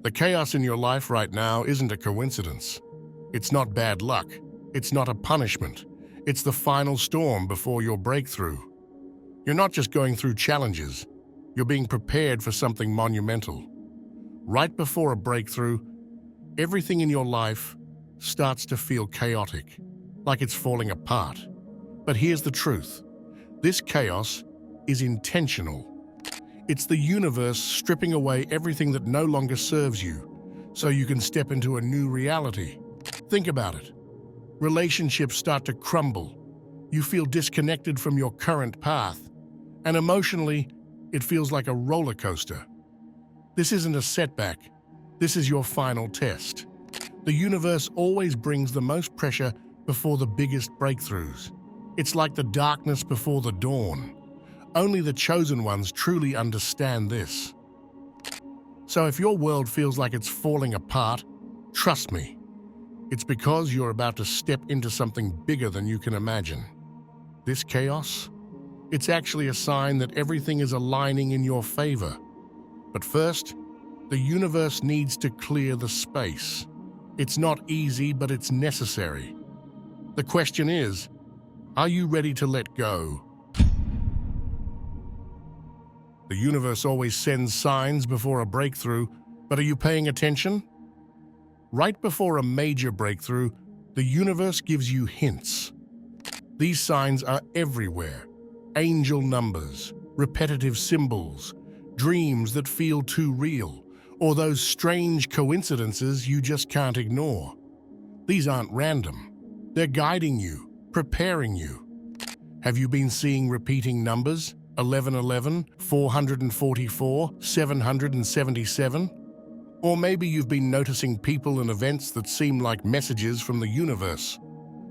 The chaos in your life right now isn't a coincidence. It's not bad luck. It's not a punishment. It's the final storm before your breakthrough. You're not just going through challenges. You're being prepared for something monumental. Right before a breakthrough, everything in your life starts to feel chaotic, like it's falling apart. But here's the truth. This chaos is intentional. It's the universe stripping away everything that no longer serves you, so you can step into a new reality. Think about it. Relationships start to crumble. You feel disconnected from your current path, and emotionally, it feels like a roller coaster. This isn't a setback. This is your final test. The universe always brings the most pressure before the biggest breakthroughs. It's like the darkness before the dawn. Only the chosen ones truly understand this. So if your world feels like it's falling apart, trust me. It's because you're about to step into something bigger than you can imagine. This chaos? It's actually a sign that everything is aligning in your favor. But first, the universe needs to clear the space. It's not easy, but it's necessary. The question is, are you ready to let go? The universe always sends signs before a breakthrough, but are you paying attention? Right before a major breakthrough, the universe gives you hints. These signs are everywhere. Angel numbers, repetitive symbols, dreams that feel too real, or those strange coincidences you just can't ignore. These aren't random. They're guiding you, preparing you. Have you been seeing repeating numbers? 1111, 444, 777? Or maybe you've been noticing people and events that seem like messages from the universe.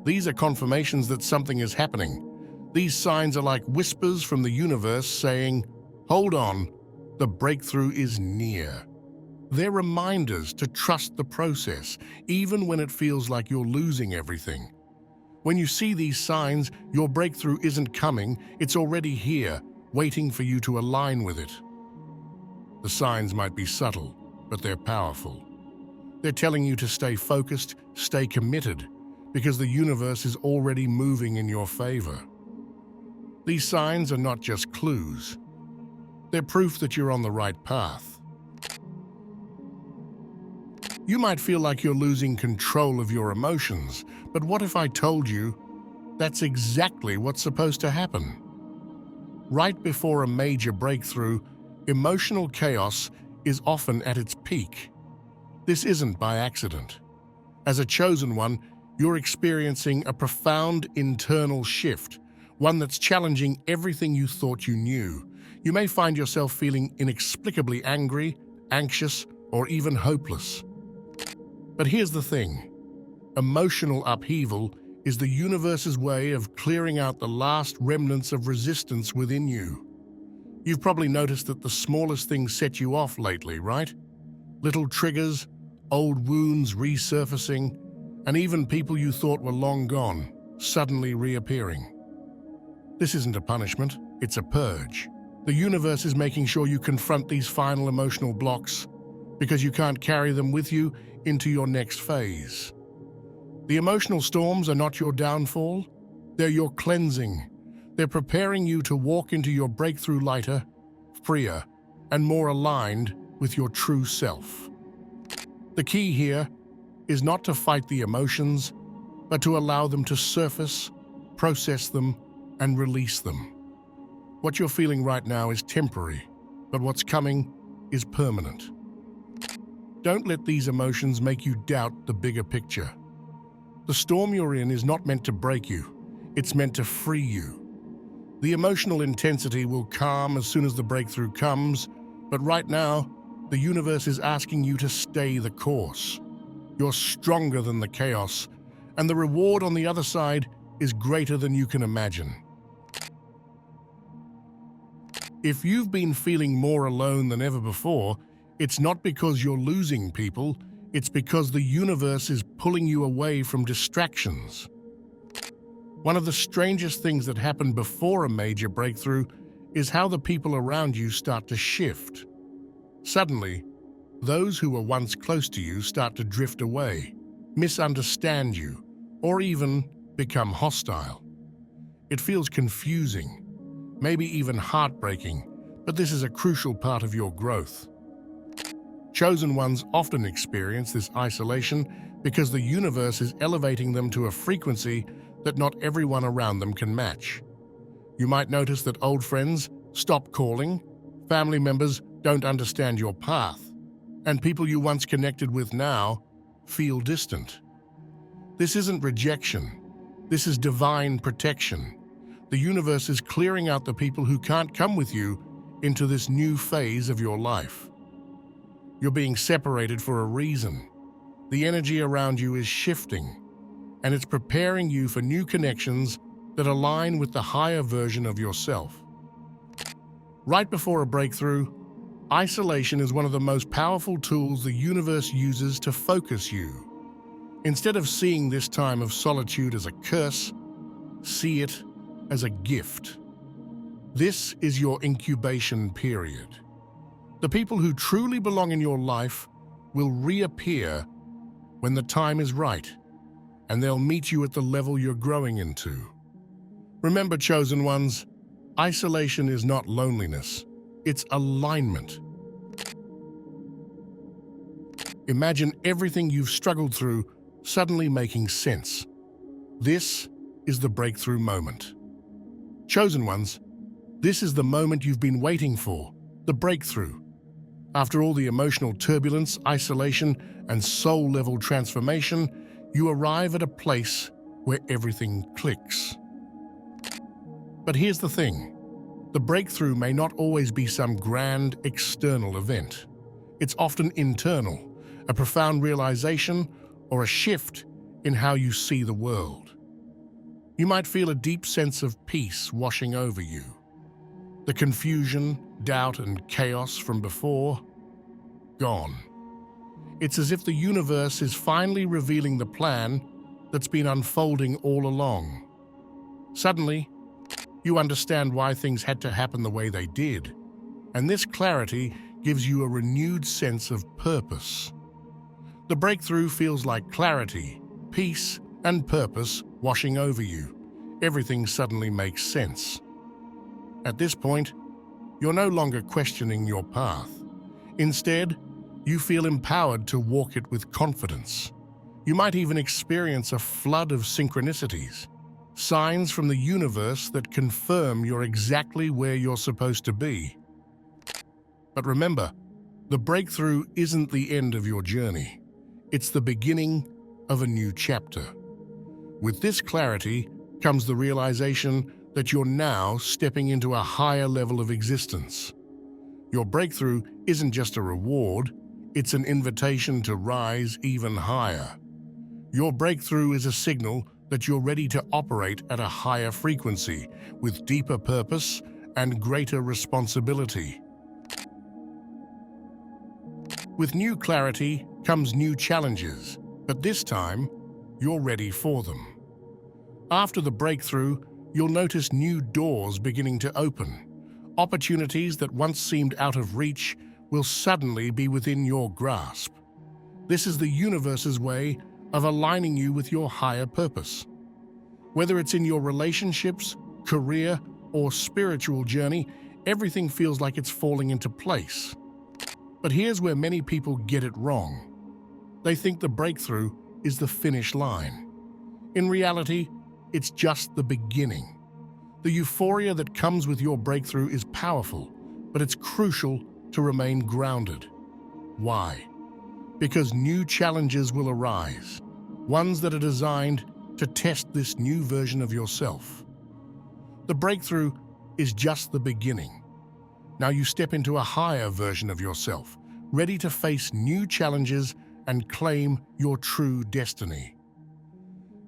These are confirmations that something is happening. These signs are like whispers from the universe saying, "Hold on, the breakthrough is near." They're reminders to trust the process, even when it feels like you're losing everything. When you see these signs, your breakthrough isn't coming, it's already here, waiting for you to align with it. The signs might be subtle, but they're powerful. They're telling you to stay focused, stay committed, because the universe is already moving in your favor. These signs are not just clues. They're proof that you're on the right path. You might feel like you're losing control of your emotions, but what if I told you that's exactly what's supposed to happen? Right before a major breakthrough, emotional chaos is often at its peak. This isn't by accident. As a chosen one, you're experiencing a profound internal shift, one that's challenging everything you thought you knew. You may find yourself feeling inexplicably angry, anxious, or even hopeless. But here's the thing. Emotional upheaval is the universe's way of clearing out the last remnants of resistance within you. You've probably noticed that the smallest things set you off lately, right? Little triggers, old wounds resurfacing, and even people you thought were long gone, suddenly reappearing. This isn't a punishment, it's a purge. The universe is making sure you confront these final emotional blocks because you can't carry them with you into your next phase. The emotional storms are not your downfall, they're your cleansing. They're preparing you to walk into your breakthrough lighter, freer, and more aligned with your true self. The key here is not to fight the emotions, but to allow them to surface, process them, and release them. What you're feeling right now is temporary, but what's coming is permanent. Don't let these emotions make you doubt the bigger picture. The storm you're in is not meant to break you, it's meant to free you. The emotional intensity will calm as soon as the breakthrough comes, but right now, the universe is asking you to stay the course. You're stronger than the chaos, and the reward on the other side is greater than you can imagine. If you've been feeling more alone than ever before, it's not because you're losing people, it's because the universe is pulling you away from distractions. One of the strangest things that happen before a major breakthrough is how the people around you start to shift. Suddenly, Those who were once close to you start to drift away, misunderstand you, or even become hostile. It feels confusing, maybe even heartbreaking, but this is a crucial part of your growth. Chosen ones often experience this isolation because the universe is elevating them to a frequency that not everyone around them can match. You might notice that old friends stop calling, family members don't understand your path, and people you once connected with now feel distant. This isn't rejection. This is divine protection. The universe is clearing out the people who can't come with you into this new phase of your life. You're being separated for a reason. The energy around you is shifting, and it's preparing you for new connections that align with the higher version of yourself. Right before a breakthrough, isolation is one of the most powerful tools the universe uses to focus you. Instead of seeing this time of solitude as a curse, see it as a gift. This is your incubation period. The people who truly belong in your life will reappear when the time is right, and they'll meet you at the level you're growing into. Remember, chosen ones, isolation is not loneliness, it's alignment. Imagine everything you've struggled through suddenly making sense. This is the breakthrough moment. Chosen ones, this is the moment you've been waiting for, the breakthrough. After all the emotional turbulence, isolation, and soul-level transformation, you arrive at a place where everything clicks. But here's the thing. The breakthrough may not always be some grand external event. It's often internal, a profound realization or a shift in how you see the world. You might feel a deep sense of peace washing over you. The confusion, doubt, and chaos from before, gone. It's as if the universe is finally revealing the plan that's been unfolding all along. Suddenly, you understand why things had to happen the way they did, and this clarity gives you a renewed sense of purpose. The breakthrough feels like clarity, peace, and purpose washing over you. Everything suddenly makes sense. At this point, you're no longer questioning your path. Instead, you feel empowered to walk it with confidence. You might even experience a flood of synchronicities, signs from the universe that confirm you're exactly where you're supposed to be. But remember, the breakthrough isn't the end of your journey. It's the beginning of a new chapter. With this clarity comes the realization that you're now stepping into a higher level of existence. Your breakthrough isn't just a reward, it's an invitation to rise even higher. Your breakthrough is a signal that you're ready to operate at a higher frequency, with deeper purpose and greater responsibility. With new clarity comes new challenges, but this time, you're ready for them. After the breakthrough, you'll notice new doors beginning to open. Opportunities that once seemed out of reach will suddenly be within your grasp. This is the universe's way of aligning you with your higher purpose. Whether it's in your relationships, career, or spiritual journey, everything feels like it's falling into place. But here's where many people get it wrong. They think the breakthrough is the finish line. In reality, it's just the beginning. The euphoria that comes with your breakthrough is powerful, but it's crucial to remain grounded. Why? Because new challenges will arise, ones that are designed to test this new version of yourself. The breakthrough is just the beginning. Now you step into a higher version of yourself, ready to face new challenges and claim your true destiny.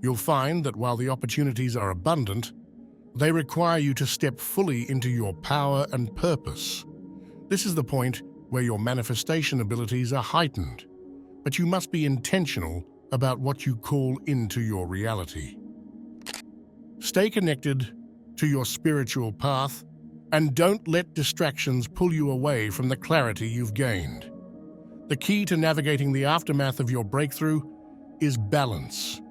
You'll find that while the opportunities are abundant, they require you to step fully into your power and purpose. This is the point where your manifestation abilities are heightened, but you must be intentional about what you call into your reality. Stay connected to your spiritual path and don't let distractions pull you away from the clarity you've gained. The key to navigating the aftermath of your breakthrough is balance.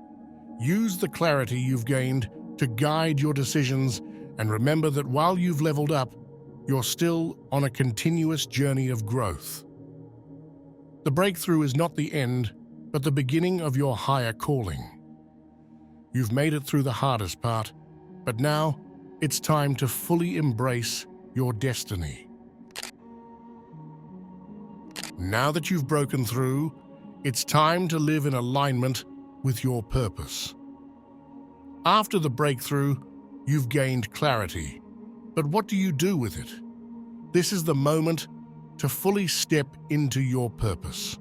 Use the clarity you've gained to guide your decisions, and remember that while you've leveled up, you're still on a continuous journey of growth. The breakthrough is not the end, but the beginning of your higher calling. You've made it through the hardest part, but now it's time to fully embrace your destiny. Now that you've broken through, it's time to live in alignment with your purpose. After the breakthrough, you've gained clarity, but what do you do with it? This is the moment to fully step into your purpose.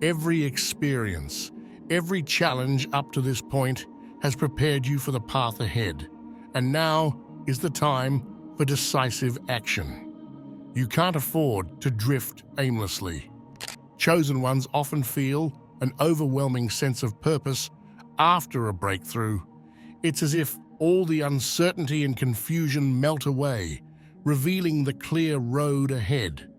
Every experience, every challenge up to this point has prepared you for the path ahead, and now is the time for decisive action. You can't afford to drift aimlessly. Chosen ones often feel an overwhelming sense of purpose after a breakthrough. It's as if all the uncertainty and confusion melt away, revealing the clear road ahead.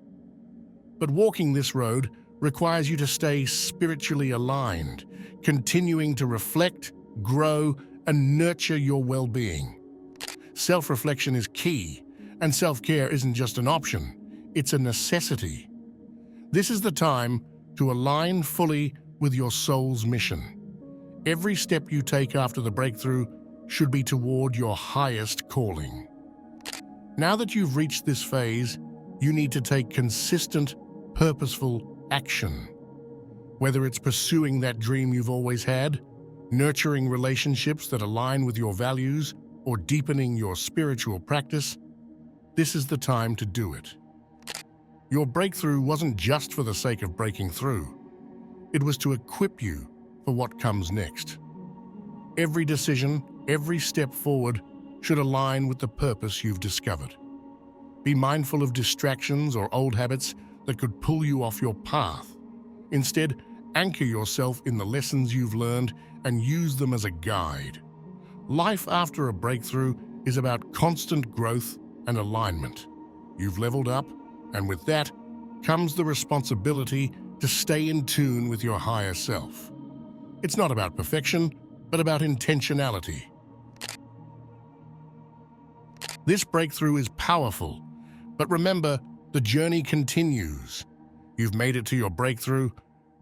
But walking this road requires you to stay spiritually aligned, continuing to reflect, grow, and nurture your well-being. Self-reflection is key, and self-care isn't just an option, it's a necessity. This is the time to align fully with your soul's mission. Every step you take after the breakthrough should be toward your highest calling. Now that you've reached this phase, you need to take consistent, purposeful action. Whether it's pursuing that dream you've always had, nurturing relationships that align with your values, or deepening your spiritual practice, this is the time to do it. Your breakthrough wasn't just for the sake of breaking through. It was to equip you for what comes next. Every decision, every step forward should align with the purpose you've discovered. Be mindful of distractions or old habits that could pull you off your path. Instead, anchor yourself in the lessons you've learned and use them as a guide. Life after a breakthrough is about constant growth and alignment. You've leveled up, and with that comes the responsibility to stay in tune with your higher self. It's not about perfection, but about intentionality. This breakthrough is powerful, but remember, the journey continues. You've made it to your breakthrough,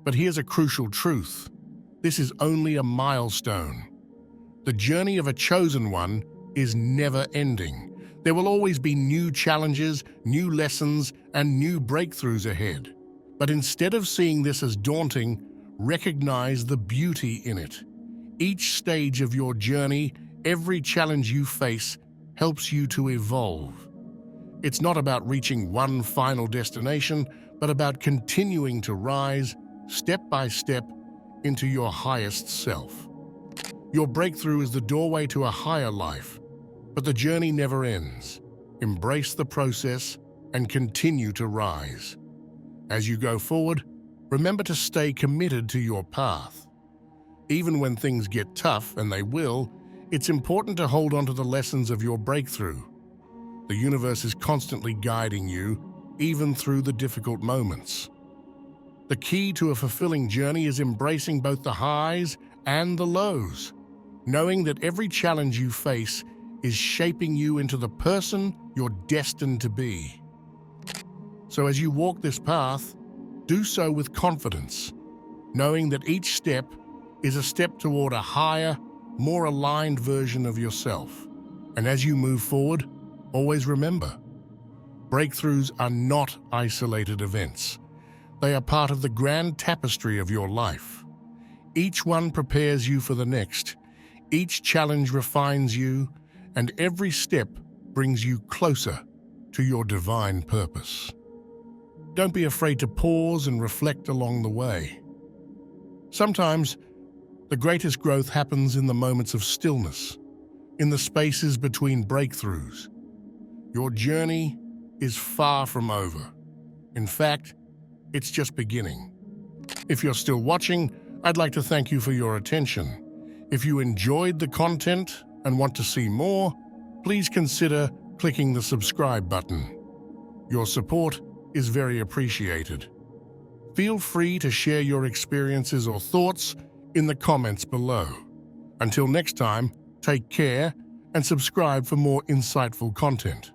but here's a crucial truth. This is only a milestone. The journey of a chosen one is never ending. There will always be new challenges, new lessons, and new breakthroughs ahead. But instead of seeing this as daunting, recognize the beauty in it. Each stage of your journey, every challenge you face, helps you to evolve. It's not about reaching one final destination, but about continuing to rise, step by step, into your highest self. Your breakthrough is the doorway to a higher life, but the journey never ends. Embrace the process and continue to rise. As you go forward, remember to stay committed to your path. Even when things get tough, and they will, it's important to hold on to the lessons of your breakthrough. The universe is constantly guiding you, even through the difficult moments. The key to a fulfilling journey is embracing both the highs and the lows, knowing that every challenge you face is shaping you into the person you're destined to be. So as you walk this path, do so with confidence, knowing that each step is a step toward a higher, more aligned version of yourself. And as you move forward, always remember, breakthroughs are not isolated events. They are part of the grand tapestry of your life. Each one prepares you for the next. Each challenge refines you, and every step brings you closer to your divine purpose. Don't be afraid to pause and reflect along the way. Sometimes, the greatest growth happens in the moments of stillness, in the spaces between breakthroughs. Your journey is far from over. In fact, it's just beginning. If you're still watching, I'd like to thank you for your attention. If you enjoyed the content and want to see more, please consider clicking the subscribe button. Your support is very appreciated. Feel free to share your experiences or thoughts in the comments below. Until next time, take care and subscribe for more insightful content.